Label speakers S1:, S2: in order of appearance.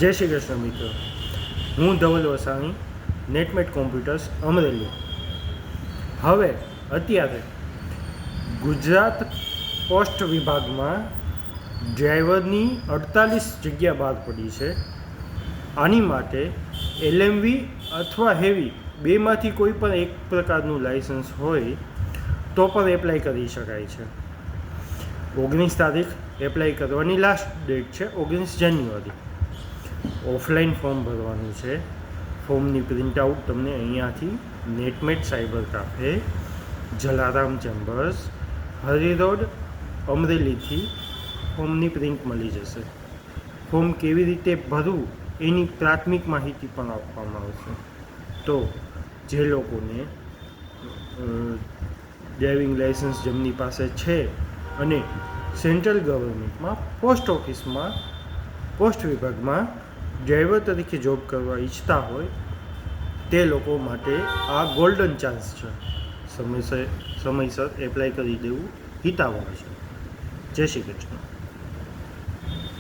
S1: જય શ્રી કૃષ્ણ મિત્રો, હું ધવલ વસાણી, નેટમેટ કોમ્પ્યુટર્સ અમરેલી. હવે અત્યારે ગુજરાત પોસ્ટ વિભાગમાં ડ્રાઈવરની 48 જગ્યા બહાર પડી છે. આની માટે LMV અથવા હેવી બેમાંથી કોઈ પણ એક પ્રકારનું લાઇસન્સ હોય તો પણ એપ્લાય કરી શકાય છે. 19 તારીખ એપ્લાય કરવાની લાસ્ટ ડેટ છે, 19 જાન્યુઆરી. ઓફલાઈન ફોર્મ ભરવાનું છે. ફોર્મની પ્રિન્ટઆઉટ તમને અહીંયાથી નેટમેટ સાયબર કાફે, જલારામ ચેમ્બર્સ, હરી રોડ, અમરેલીથી ફોર્મની પ્રિન્ટ મળી જશે. ફોર્મ કેવી રીતે ભરવું એની પ્રાથમિક માહિતી પણ આપવામાં આવશે. તો જે લોકોને ડ્રાઇવિંગ લાઇસન્સ જેમની પાસે છે અને સેન્ટ્રલ ગવર્મેન્ટમાં પોસ્ટ ઓફિસમાં પોસ્ટ વિભાગમાં ડ્રાઈવર તરીકે જોબ કરવા ઈચ્છતા હોય તે લોકો માટે આ ગોલ્ડન ચાન્સ છે. સમયસર એપ્લાય કરી દેવું હિતાવહ છે. જય શ્રી કૃષ્ણ.